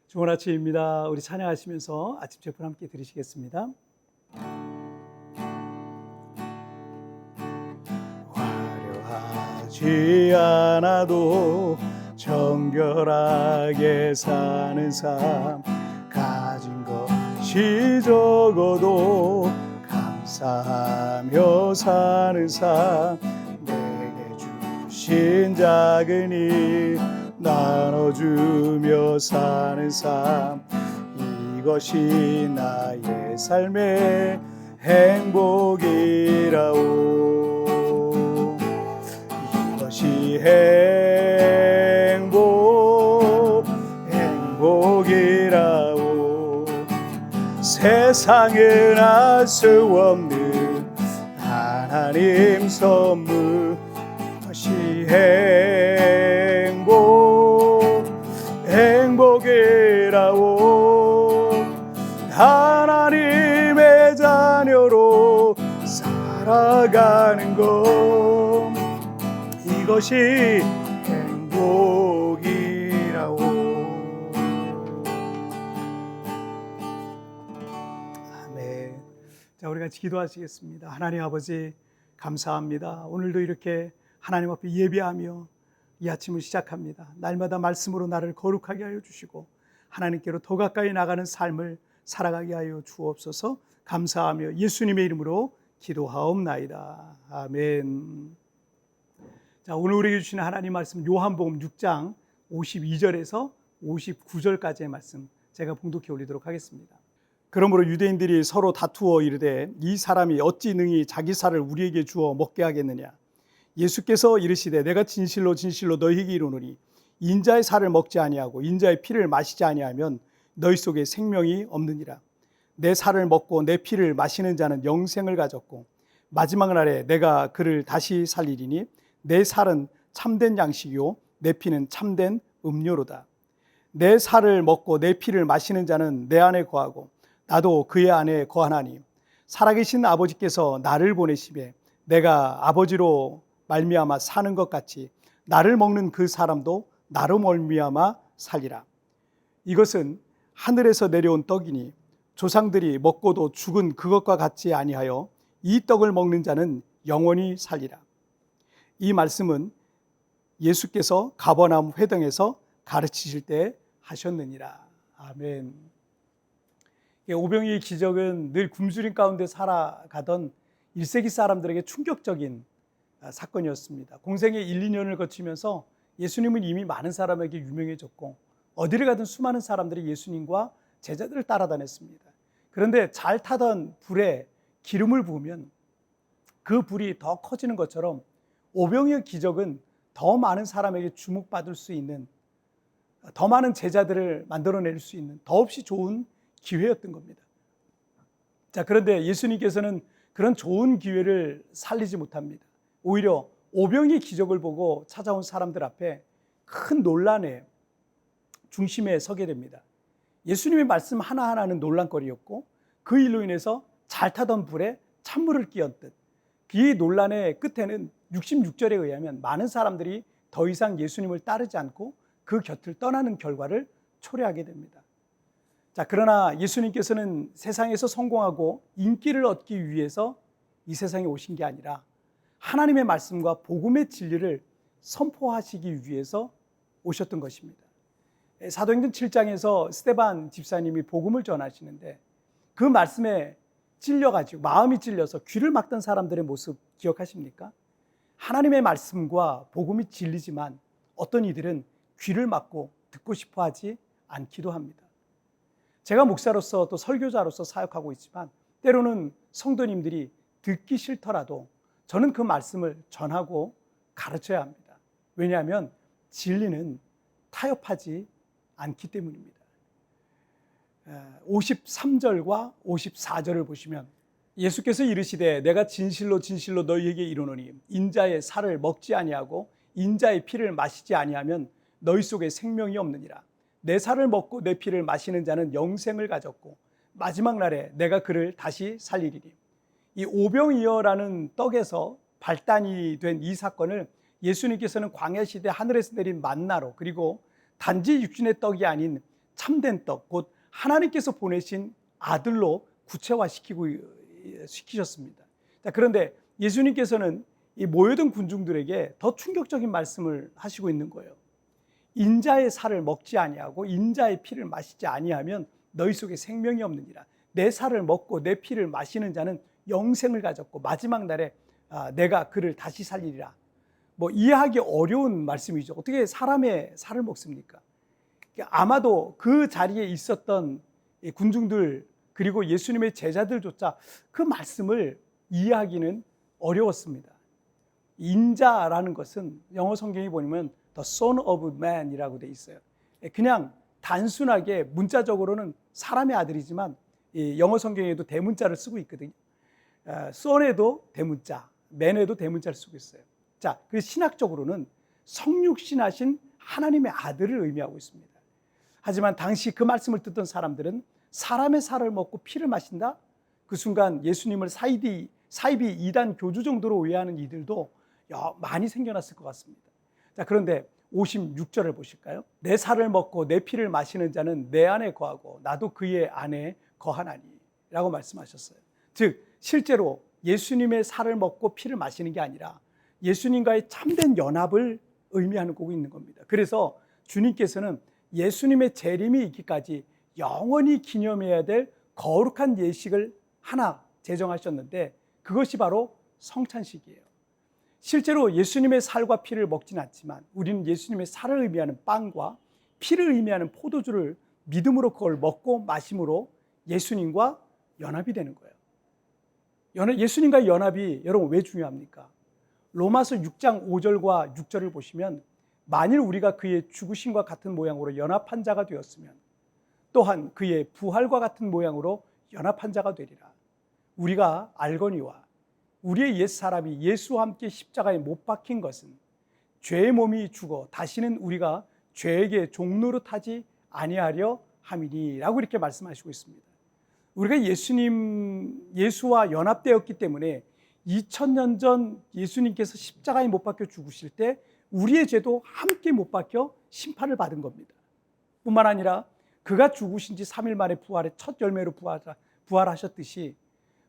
좋은 아침입니다. 우리 찬양하시면서 아침 제품 함께 들으시겠습니다. 화려하지 않아도 정결하게 사는 삶, 가진 것이 적어도 감사하며 사는 삶, 내게 주신 작은 일 나눠주며 사는 삶, 이것이 나의 삶의 행복이라오. 이것이 행복이라오. 세상은 알 수 없는 하나님 선물, 이것이 행복이라오. 하나님의 자녀로 살아가는 것, 이것이 행복이라오. 아멘. 자, 우리 같이 기도하시겠습니다. 하나님 아버지, 감사합니다. 오늘도 이렇게 하나님 앞에 예배하며 이 아침을 시작합니다. 날마다 말씀으로 나를 거룩하게 하여 주시고 하나님께로 더 가까이 나가는 삶을 살아가게 하여 주옵소서. 감사하며 예수님의 이름으로 기도하옵나이다. 아멘. 자, 오늘 우리에게 주시는 하나님 말씀, 요한복음 6장 52절에서 59절까지의 말씀 제가 봉독해 올리도록 하겠습니다. 그러므로 유대인들이 서로 다투어 이르되 이 사람이 어찌 능히 자기 살을 우리에게 주어 먹게 하겠느냐. 예수께서 이르시되 내가 진실로 진실로 너희에게 이르노니 인자의 살을 먹지 아니하고 인자의 피를 마시지 아니하면 너희 속에 생명이 없느니라. 내 살을 먹고 내 피를 마시는 자는 영생을 가졌고 마지막 날에 내가 그를 다시 살리리니 내 살은 참된 양식이요 내 피는 참된 음료로다. 내 살을 먹고 내 피를 마시는 자는 내 안에 거하고 나도 그의 안에 거하나니 살아계신 아버지께서 나를 보내시매 내가 아버지로 말미암아 사는 것 같이 나를 먹는 그 사람도 나로 말미암아 살리라. 이것은 하늘에서 내려온 떡이니 조상들이 먹고도 죽은 그것과 같지 아니하여 이 떡을 먹는 자는 영원히 살리라. 이 말씀은 예수께서 가버나움 회당에서 가르치실 때 하셨느니라. 아멘. 오병이의 기적은 늘 굶주림 가운데 살아가던 1세기 사람들에게 충격적인 사건이었습니다. 공생의 1, 2년을 거치면서 예수님은 이미 많은 사람에게 유명해졌고 어디를 가든 수많은 사람들이 예수님과 제자들을 따라다녔습니다. 그런데 잘 타던 불에 기름을 부으면 그 불이 더 커지는 것처럼 오병이의 기적은 더 많은 사람에게 주목받을 수 있는, 더 많은 제자들을 만들어낼 수 있는 더없이 좋은 기회였던 겁니다. 자, 그런데 예수님께서는 그런 좋은 기회를 살리지 못합니다. 오히려 오병이의 기적을 보고 찾아온 사람들 앞에 큰 논란의 중심에 서게 됩니다. 예수님의 말씀 하나하나는 논란거리였고 그 일로 인해서 잘 타던 불에 찬물을 끼얹듯 이 논란의 끝에는 66절에 의하면 많은 사람들이 더 이상 예수님을 따르지 않고 그 곁을 떠나는 결과를 초래하게 됩니다. 자, 그러나 예수님께서는 세상에서 성공하고 인기를 얻기 위해서 이 세상에 오신 게 아니라 하나님의 말씀과 복음의 진리를 선포하시기 위해서 오셨던 것입니다. 사도행전 7장에서 스데반 집사님이 복음을 전하시는데 그 말씀에 찔려가지고 마음이 찔려서 귀를 막던 사람들의 모습 기억하십니까? 하나님의 말씀과 복음이 진리지만 어떤 이들은 귀를 막고 듣고 싶어 하지 않기도 합니다. 제가 목사로서 또 설교자로서 사역하고 있지만 때로는 성도님들이 듣기 싫더라도 저는 그 말씀을 전하고 가르쳐야 합니다. 왜냐하면 진리는 타협하지 않기 때문입니다. 53절과 54절을 보시면 예수께서 이르시되 내가 진실로 진실로 너희에게 이르노니 인자의 살을 먹지 아니하고 인자의 피를 마시지 아니하면 너희 속에 생명이 없느니라. 내 살을 먹고 내 피를 마시는 자는 영생을 가졌고 마지막 날에 내가 그를 다시 살리리니. 이 오병이어라는 떡에서 발단이 된 이 사건을 예수님께서는 광야 시대 하늘에서 내린 만나로, 그리고 단지 육신의 떡이 아닌 참된 떡, 곧 하나님께서 보내신 아들로 시키셨습니다. 자, 그런데 예수님께서는 이 모여든 군중들에게 더 충격적인 말씀을 하시고 있는 거예요. 인자의 살을 먹지 아니하고 인자의 피를 마시지 아니하면 너희 속에 생명이 없느니라. 내 살을 먹고 내 피를 마시는 자는 영생을 가졌고 마지막 날에 내가 그를 다시 살리리라. 이해하기 어려운 말씀이죠. 어떻게 사람의 살을 먹습니까? 아마도 그 자리에 있었던 군중들 그리고 예수님의 제자들조차 그 말씀을 이해하기는 어려웠습니다. 인자라는 것은 영어 성경에 보면 The Son of Man이라고 돼 있어요. 그냥 단순하게 문자적으로는 사람의 아들이지만 영어 성경에도 대문자를 쓰고 있거든요. Son에도 대문자, Man에도 대문자를 쓰고 있어요. 자, 그 신학적으로는 성육신하신 하나님의 아들을 의미하고 있습니다. 하지만 당시 그 말씀을 듣던 사람들은 사람의 살을 먹고 피를 마신다? 그 순간 예수님을 사이비 이단 교주 정도로 오해하는 이들도 많이 생겨났을 것 같습니다. 자, 그런데 56절을 보실까요? 내 살을 먹고 내 피를 마시는 자는 내 안에 거하고 나도 그의 안에 거하나니 라고 말씀하셨어요. 즉 실제로 예수님의 살을 먹고 피를 마시는 게 아니라 예수님과의 참된 연합을 의미하는 거고 있는 겁니다. 그래서 주님께서는 예수님의 재림이 있기까지 영원히 기념해야 될 거룩한 예식을 하나 제정하셨는데 그것이 바로 성찬식이에요. 실제로 예수님의 살과 피를 먹진 않지만 우리는 예수님의 살을 의미하는 빵과 피를 의미하는 포도주를 믿음으로 그걸 먹고 마심으로 예수님과 연합이 되는 거예요. 예수님과의 연합이 여러분 왜 중요합니까? 로마서 6장 5절과 6절을 보시면 만일 우리가 그의 죽으심과 같은 모양으로 연합한 자가 되었으면 또한 그의 부활과 같은 모양으로 연합한 자가 되리라. 우리가 알거니와 우리의 옛사람이 예수와 함께 십자가에 못 박힌 것은 죄의 몸이 죽어 다시는 우리가 죄에게 종노릇하지 아니하려 함이니라고 이렇게 말씀하시고 있습니다. 우리가 예수와 연합되었기 때문에 2000년 전 예수님께서 십자가에 못 박혀 죽으실 때 우리의 죄도 함께 못 박혀 심판을 받은 겁니다. 뿐만 아니라 그가 죽으신 지 3일 만에 부활의 첫 열매로 부활하셨듯이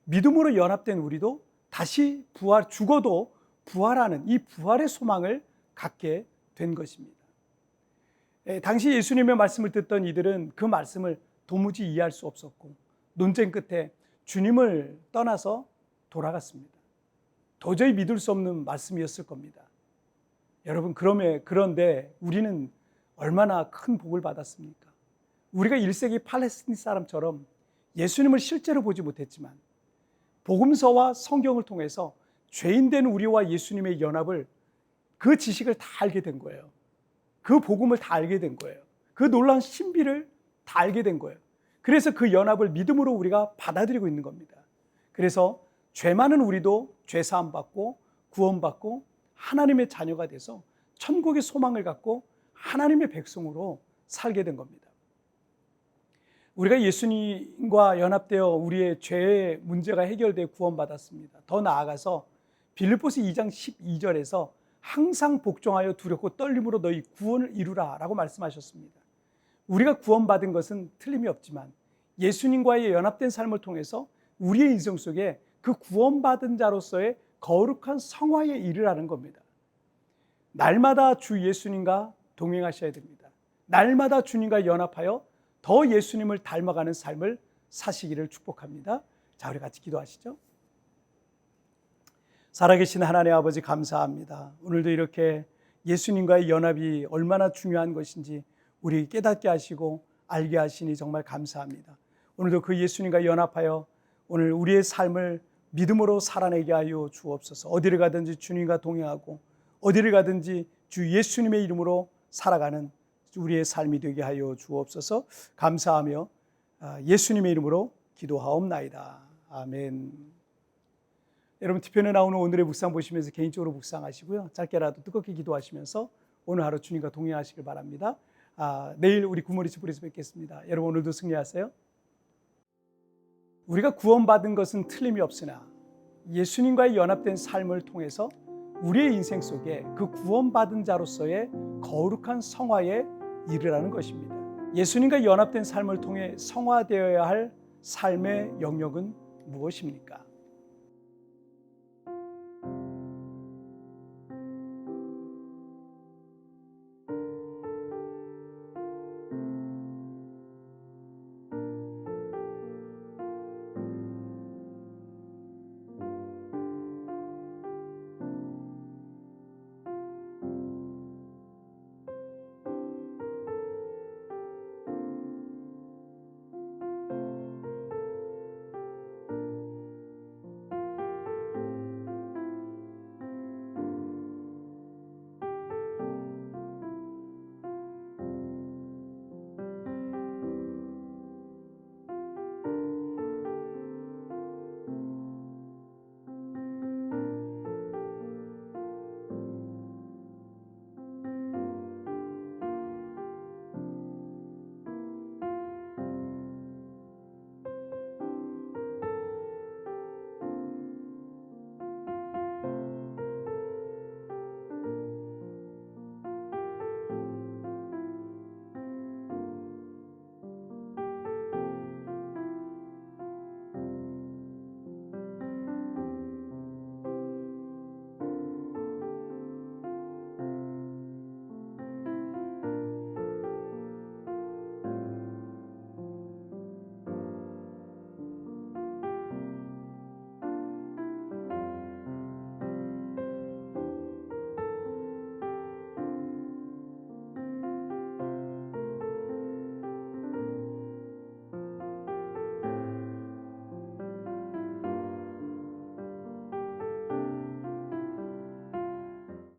믿음으로 연합된 우리도 다시 죽어도 부활하는 이 부활의 소망을 갖게 된 것입니다. 당시 예수님의 말씀을 듣던 이들은 그 말씀을 도무지 이해할 수 없었고 논쟁 끝에 주님을 떠나서 돌아갔습니다. 도저히 믿을 수 없는 말씀이었을 겁니다. 여러분, 그런데 우리는 얼마나 큰 복을 받았습니까? 우리가 1세기 팔레스틴 사람처럼 예수님을 실제로 보지 못했지만 복음서와 성경을 통해서 죄인된 우리와 예수님의 연합을 그 지식을 다 알게 된 거예요. 그 복음을 다 알게 된 거예요. 그 놀라운 신비를 다 알게 된 거예요. 그래서 그 연합을 믿음으로 우리가 받아들이고 있는 겁니다. 그래서 죄 많은 우리도 죄 사함 받고 구원받고 하나님의 자녀가 돼서 천국의 소망을 갖고 하나님의 백성으로 살게 된 겁니다. 우리가 예수님과 연합되어 우리의 죄의 문제가 해결되어 구원받았습니다. 더 나아가서 빌립보서 2장 12절에서 항상 복종하여 두렵고 떨림으로 너희 구원을 이루라 라고 말씀하셨습니다. 우리가 구원받은 것은 틀림이 없지만 예수님과의 연합된 삶을 통해서 우리의 인생 속에 그 구원받은 자로서의 거룩한 성화에 이르라는 겁니다. 날마다 주 예수님과 동행하셔야 됩니다. 날마다 주님과 연합하여 더 예수님을 닮아가는 삶을 사시기를 축복합니다. 자, 우리 같이 기도하시죠. 살아계신 하나님 아버지 감사합니다. 오늘도 이렇게 예수님과의 연합이 얼마나 중요한 것인지 우리 깨닫게 하시고 알게 하시니 정말 감사합니다. 오늘도 그 예수님과 연합하여 오늘 우리의 삶을 믿음으로 살아내게 하여 주옵소서. 어디를 가든지 주님과 동행하고 어디를 가든지 주 예수님의 이름으로 살아가는 우리의 삶이 되게 하여 주옵소서. 감사하며 예수님의 이름으로 기도하옵나이다. 아멘. 여러분, TVN에 나오는 오늘의 묵상 보시면서 개인적으로 묵상하시고요. 짧게라도 뜨겁게 기도하시면서 오늘 하루 주님과 동행하시길 바랍니다. 내일 우리 굿모닝 칩으로서 뵙겠습니다. 여러분, 오늘도 승리하세요. 우리가 구원받은 것은 틀림이 없으나 예수님과의 연합된 삶을 통해서 우리의 인생 속에 그 구원받은 자로서의 거룩한 성화에 이르라는 것입니다. 예수님과 연합된 삶을 통해 성화되어야 할 삶의 영역은 무엇입니까?